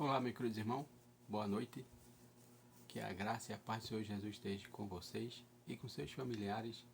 Olá, meus queridos irmãos, boa noite. Que a graça e a paz do Senhor Jesus esteja com vocês e com seus familiares,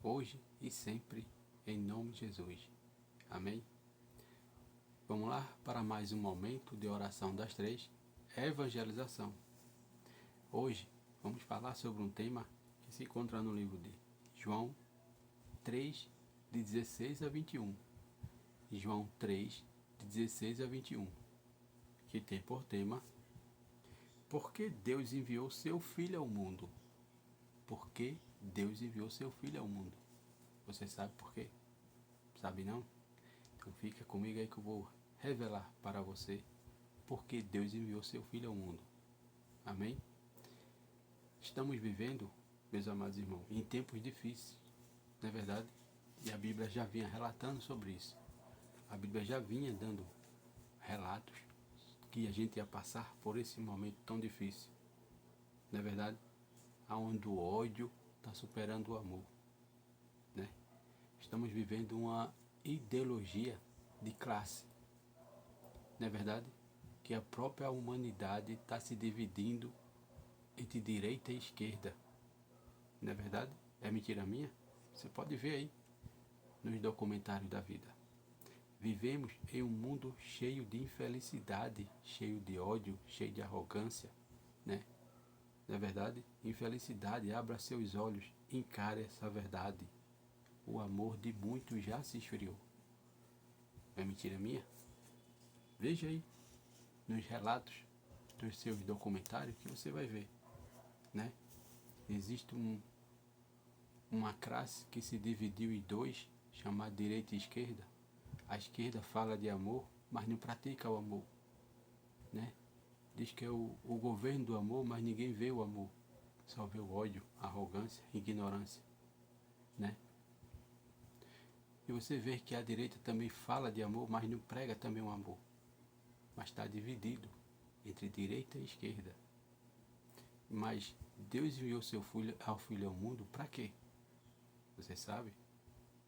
hoje e sempre, em nome de Jesus. Amém? Vamos lá para mais um momento de oração das três, evangelização. Hoje vamos falar sobre um tema que se encontra no livro de João 3, de 16 a 21. João 3, de 16 a 21, que tem por tema: por que Deus enviou seu Filho ao mundo? Por que Deus enviou seu Filho ao mundo? Você sabe por quê? Sabe não? Então fica comigo aí que eu vou revelar para você por que Deus enviou seu Filho ao mundo. Amém? Estamos vivendo, meus amados irmãos, em tempos difíceis, não é verdade? E a Bíblia já vinha relatando sobre isso. A Bíblia já vinha dando relatos que a gente ia passar por esse momento tão difícil, não é verdade? Onde o ódio está superando o amor, né? Estamos vivendo uma ideologia de classe, não é verdade? Que a própria humanidade está se dividindo entre direita e esquerda, não é verdade? É mentira minha? Você pode ver aí nos documentários da vida. Vivemos em um mundo cheio de infelicidade, cheio de ódio, cheio de arrogância, né? Não é verdade? Infelicidade, abra seus olhos, encare essa verdade. O amor de muitos já se esfriou. É mentira minha? Veja aí nos relatos dos seus documentários que você vai ver, né? Existe uma classe que se dividiu em dois, chamada direita e esquerda. A esquerda fala de amor, mas não pratica o amor, né? Diz que é o governo do amor, mas ninguém vê o amor. Só vê o ódio, a arrogância, a ignorância, né? E você vê que a direita também fala de amor, mas não prega também o amor. Mas está dividido entre direita e esquerda. Mas Deus enviou seu filho ao mundo para quê? Você sabe?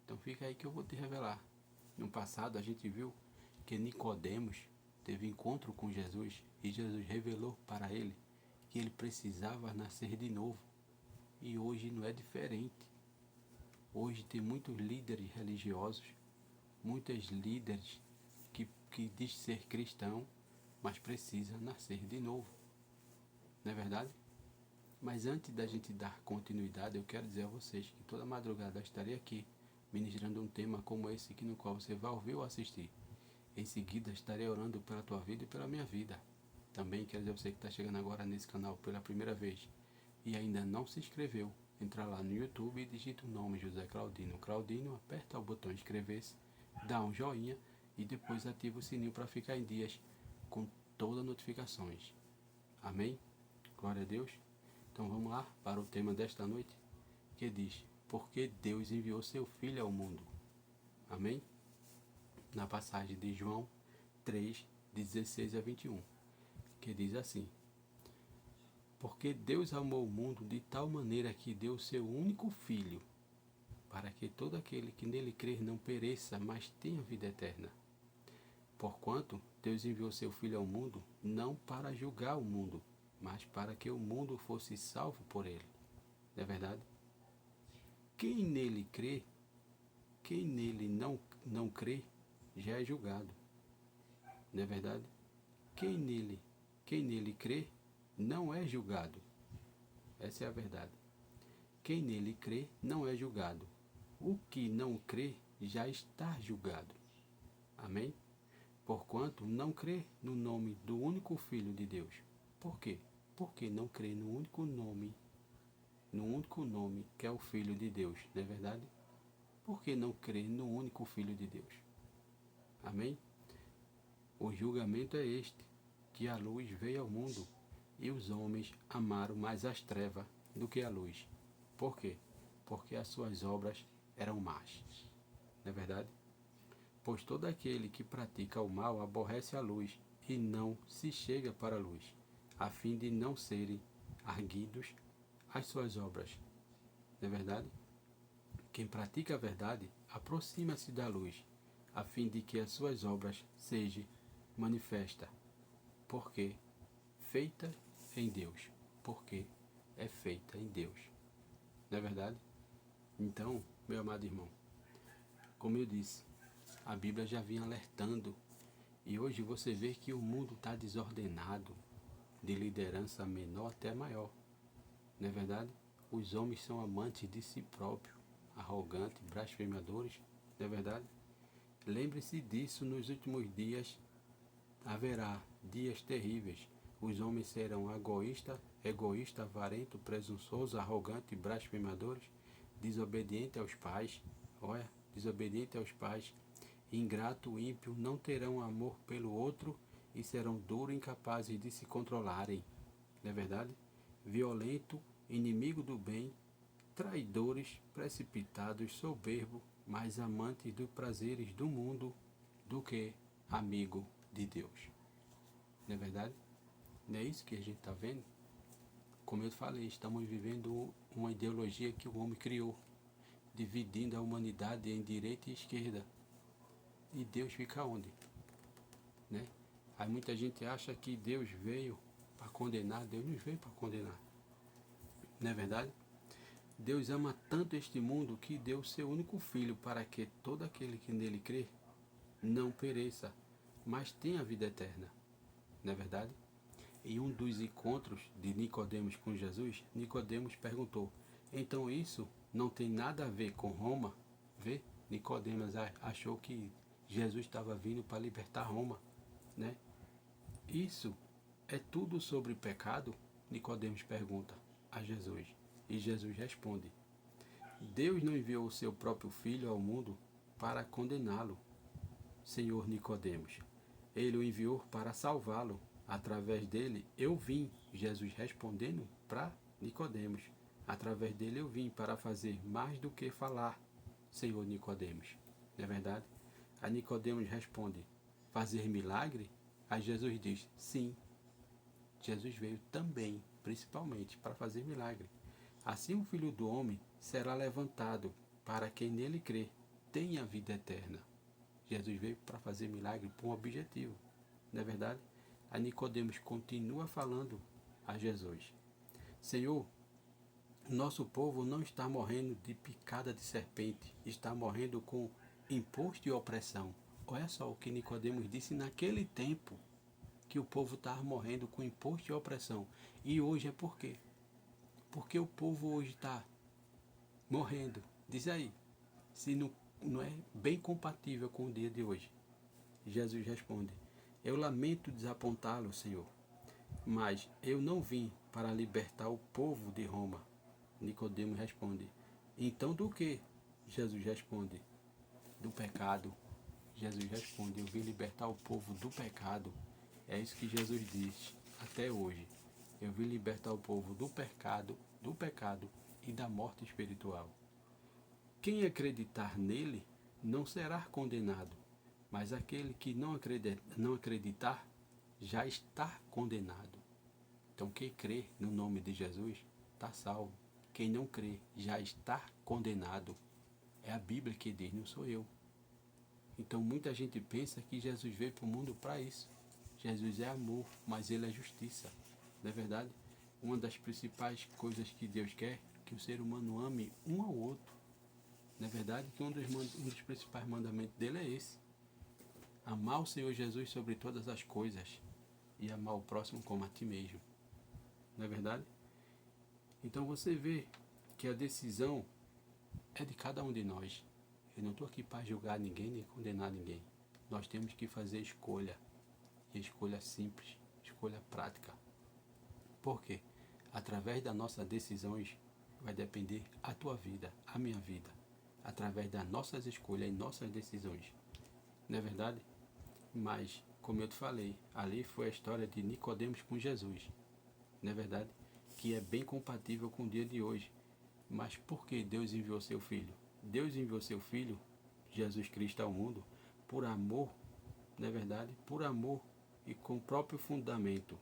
Então fica aí que eu vou te revelar. No passado a gente viu que Nicodemos teve encontro com Jesus e Jesus revelou para ele que ele precisava nascer de novo. E hoje não é diferente. Hoje tem muitos líderes religiosos, muitos líderes que diz ser cristão, mas precisa nascer de novo. Não é verdade? Mas antes da gente dar continuidade, eu quero dizer a vocês que toda madrugada eu estarei aqui ministrando um tema como esse aqui, no qual você vai ouvir ou assistir. Em seguida estarei orando pela tua vida e pela minha vida. Também quero dizer a você que está chegando agora nesse canal pela primeira vez e ainda não se inscreveu, entra lá no YouTube e digita o nome José Claudino. Claudino, aperta o botão inscrever-se, dá um joinha e depois ativa o sininho para ficar em dias com todas as notificações. Amém? Glória a Deus. Então vamos lá para o tema desta noite, que diz: por que Deus enviou seu Filho ao mundo? Amém? Na passagem de João 3, 16 a 21, que diz assim: porque Deus amou o mundo de tal maneira que deu seu único Filho, para que todo aquele que nele crer não pereça, mas tenha vida eterna. Porquanto Deus enviou seu Filho ao mundo, não para julgar o mundo, mas para que o mundo fosse salvo por ele. Não é verdade? Quem nele crê, quem nele não crê, já é julgado. Não é verdade? Quem nele crê, não é julgado. Essa é a verdade. Quem nele crê, não é julgado. O que não crê, já está julgado. Amém? Porquanto não crê no nome do único Filho de Deus. Por quê? Porque não crê no único nome que é o Filho de Deus, não é verdade? Por que não crê no único Filho de Deus? Amém? O julgamento é este, que a luz veio ao mundo, e os homens amaram mais as trevas do que a luz. Por quê? Porque as suas obras eram más. Não é verdade? Pois todo aquele que pratica o mal aborrece a luz, e não se chega para a luz, a fim de não serem arguidos as suas obras. Não é verdade? Quem pratica a verdade aproxima-se da luz, a fim de que as suas obras sejam manifestas, porque feita em Deus, porque é feita em Deus. Não é verdade? Então, meu amado irmão, como eu disse, a Bíblia já vinha alertando e hoje você vê que o mundo está desordenado, de liderança menor até maior. Não é verdade? Os homens são amantes de si próprios, arrogantes, blasfemadores. Não é verdade? Lembre-se disso, nos últimos dias haverá dias terríveis. Os homens serão egoísta, avarento, presunçoso, arrogante, blasfemadores, desobediente aos pais. Olha, desobediente aos pais, ingrato, ímpio, não terão amor pelo outro e serão duros, incapazes de se controlarem. Não é verdade? Violento, inimigo do bem, traidores, precipitados, soberbo, mais amantes dos prazeres do mundo do que amigo de Deus. Não é verdade? Não é isso que a gente está vendo? Como eu falei, estamos vivendo uma ideologia que o homem criou, dividindo a humanidade em direita e esquerda. E Deus fica onde? Né? Aí muita gente acha que Deus veio para condenar. Deus não veio para condenar. Não é verdade? Deus ama tanto este mundo que deu seu único filho para que todo aquele que nele crê não pereça, mas tenha a vida eterna. Não é verdade? Em um dos encontros de Nicodemos com Jesus, Nicodemos perguntou: então isso não tem nada a ver com Roma? Vê? Nicodemos achou que Jesus estava vindo para libertar Roma, né? Isso é tudo sobre pecado? Nicodemos pergunta a Jesus. E Jesus responde: Deus não enviou o seu próprio Filho ao mundo para condená-lo, Senhor Nicodemos. Ele o enviou para salvá-lo. Através dele eu vim, Jesus respondendo para Nicodemos. Através dele eu vim para fazer mais do que falar, Senhor Nicodemos. Não é verdade? A Nicodemos responde: fazer milagre? Aí Jesus diz: sim. Jesus veio também, principalmente, para fazer milagre. Assim o Filho do Homem será levantado para quem nele crê, tenha vida eterna. Jesus veio para fazer milagre por um objetivo. Não é verdade? A Nicodemos continua falando a Jesus: Senhor, nosso povo não está morrendo de picada de serpente, está morrendo com imposto e opressão. Olha só o que Nicodemos disse naquele tempo, que o povo estava morrendo com imposto e opressão. E hoje é por quê? Porque o povo hoje está morrendo. Diz aí, se não é bem compatível com o dia de hoje. Jesus responde: eu lamento desapontá-lo, Senhor, mas eu não vim para libertar o povo de Roma. Nicodemo responde: então do que? Jesus responde: do pecado. Jesus responde: eu vim libertar o povo do pecado. É isso que Jesus diz até hoje. Eu vim libertar o povo do pecado e da morte espiritual. Quem acreditar nele não será condenado, mas aquele que não acreditar já está condenado. Então quem crê no nome de Jesus está salvo. Quem não crê já está condenado. É a Bíblia que diz, não sou eu. Então muita gente pensa que Jesus veio para o mundo para isso. Jesus é amor, mas ele é justiça. Não é verdade? Uma das principais coisas que Deus quer é que o ser humano ame um ao outro. Não é verdade? Que um dos principais mandamentos dele é esse: amar o Senhor Jesus sobre todas as coisas e amar o próximo como a ti mesmo. Não é verdade? Então você vê que a decisão é de cada um de nós. Eu não estou aqui para julgar ninguém nem condenar ninguém. Nós temos que fazer escolha. E escolha simples, escolha prática. Por quê? Através das nossas decisões vai depender a tua vida, a minha vida. Através das nossas escolhas e nossas decisões. Não é verdade? Mas, como eu te falei, ali foi a história de Nicodemos com Jesus. Não é verdade? Que é bem compatível com o dia de hoje. Mas por que Deus enviou seu Filho? Deus enviou seu Filho, Jesus Cristo, ao mundo, por amor, não é verdade? Por amor e com o próprio fundamento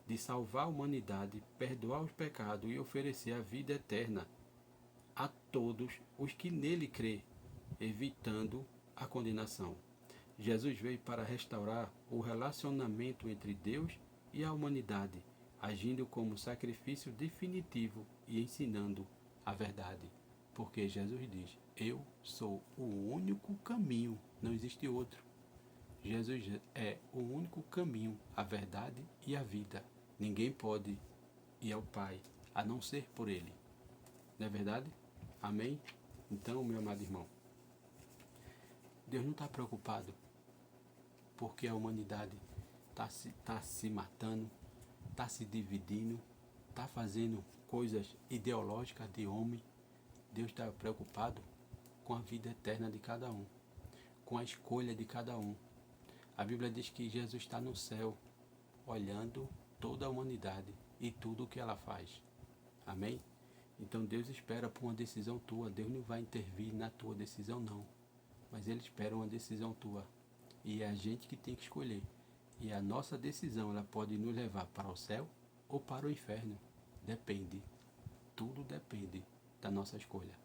de salvar a humanidade, perdoar os pecados e oferecer a vida eterna a todos os que nele crê, evitando a condenação. Jesus veio para restaurar o relacionamento entre Deus e a humanidade, agindo como sacrifício definitivo e ensinando a verdade. Porque Jesus diz: eu sou o único caminho, não existe outro. Jesus é o único caminho, a verdade e a vida. Ninguém pode ir ao Pai a não ser por Ele. Não é verdade? Amém? Então, meu amado irmão, Deus não está preocupado porque a humanidade está se matando, está se dividindo, está fazendo coisas ideológicas de homem. Deus está preocupado com a vida eterna de cada um, com a escolha de cada um. A Bíblia diz que Jesus está no céu, olhando toda a humanidade e tudo o que ela faz. Amém? Então Deus espera por uma decisão tua. Deus não vai intervir na tua decisão, não. Mas Ele espera uma decisão tua. E é a gente que tem que escolher. E a nossa decisão, ela pode nos levar para o céu ou para o inferno. Depende. Tudo depende da nossa escolha.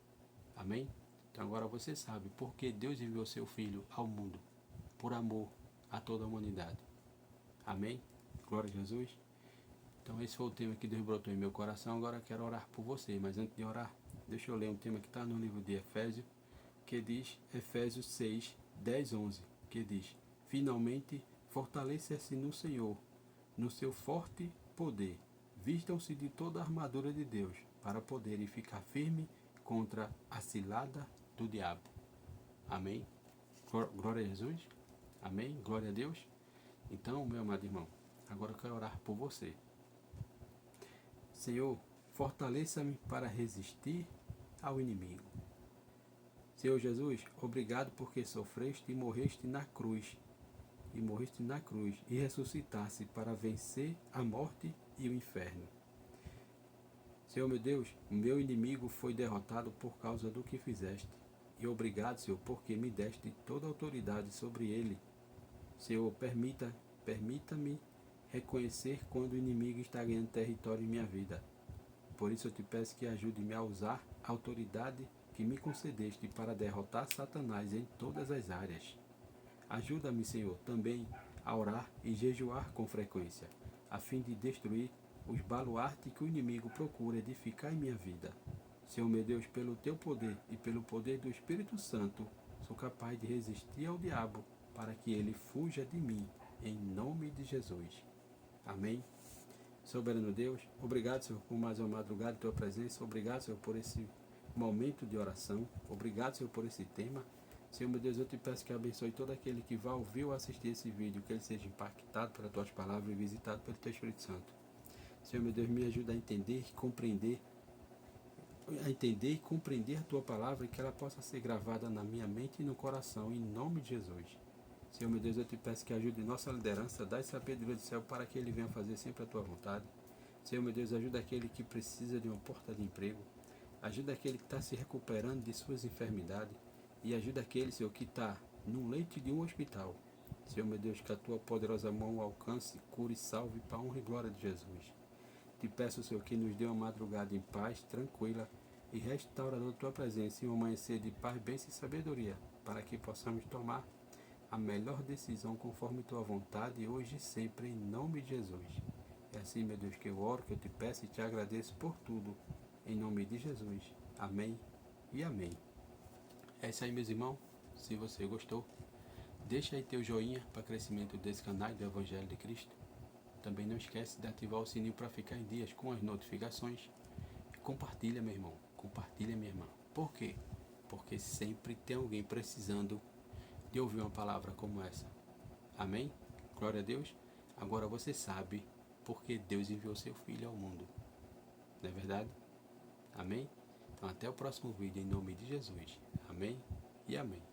Amém? Então agora você sabe por que Deus enviou seu Filho ao mundo. Por amor a toda a humanidade. Amém? Glória a Jesus. Então esse foi o tema que Deus brotou em meu coração. Agora eu quero orar por você. Mas antes de orar, deixa eu ler um tema que está no livro de Efésios, que diz, Efésios 6, 10, 11, que diz: finalmente, fortaleça-se no Senhor, no seu forte poder. Vistam-se de toda a armadura de Deus, para poderem ficar firmes contra a cilada do diabo. Amém? Glória a Jesus. Amém? Glória a Deus. Então, meu amado irmão, agora eu quero orar por você. Senhor, fortaleça-me para resistir ao inimigo. Senhor Jesus, obrigado porque sofreste e morreste na cruz. E ressuscitaste para vencer a morte e o inferno. Senhor meu Deus, o meu inimigo foi derrotado por causa do que fizeste. E obrigado, Senhor, porque me deste toda a autoridade sobre ele. Senhor, permita-me reconhecer quando o inimigo está ganhando território em minha vida. Por isso eu te peço que ajude-me a usar a autoridade que me concedeste para derrotar Satanás em todas as áreas. Ajuda-me, Senhor, também a orar e jejuar com frequência, a fim de destruir os baluartes que o inimigo procura edificar em minha vida. Senhor meu Deus, pelo teu poder e pelo poder do Espírito Santo, sou capaz de resistir ao diabo para que ele fuja de mim, em nome de Jesus. Amém? Soberano Deus, obrigado, Senhor, por mais uma madrugada de tua presença. Obrigado, Senhor, por esse momento de oração. Obrigado, Senhor, por esse tema. Senhor, meu Deus, eu te peço que abençoe todo aquele que vai ouvir ou assistir esse vídeo, que ele seja impactado pelas tuas palavras e visitado pelo teu Espírito Santo. Senhor, meu Deus, me ajuda a entender e compreender a tua palavra e que ela possa ser gravada na minha mente e no coração, em nome de Jesus. Senhor, meu Deus, eu te peço que ajude nossa liderança, dá sabedoria do céu para que ele venha fazer sempre a tua vontade. Senhor, meu Deus, ajuda aquele que precisa de uma porta de emprego, ajuda aquele que está se recuperando de suas enfermidades e ajuda aquele, Senhor, que está no leito de um hospital. Senhor, meu Deus, que a tua poderosa mão alcance, cure e salve para a honra e glória de Jesus. Te peço, Senhor, que nos dê uma madrugada em paz, tranquila e restauradora da tua presença e um amanhecer de paz, bênção e sabedoria, para que possamos tomar a melhor decisão conforme tua vontade, hoje e sempre, em nome de Jesus. É assim, meu Deus, que eu oro, que eu te peço e te agradeço por tudo, em nome de Jesus. Amém e amém. É isso aí, meus irmãos. Se você gostou, deixa aí teu joinha para crescimento desse canal do Evangelho de Cristo. Também não esquece de ativar o sininho para ficar em dias com as notificações. E compartilha, meu irmão. Compartilha, minha irmã. Por quê? Porque sempre tem alguém precisando de ouvir uma palavra como essa. Amém? Glória a Deus. Agora você sabe porque Deus enviou seu Filho ao mundo. Não é verdade? Amém? Então até o próximo vídeo em nome de Jesus. Amém e amém.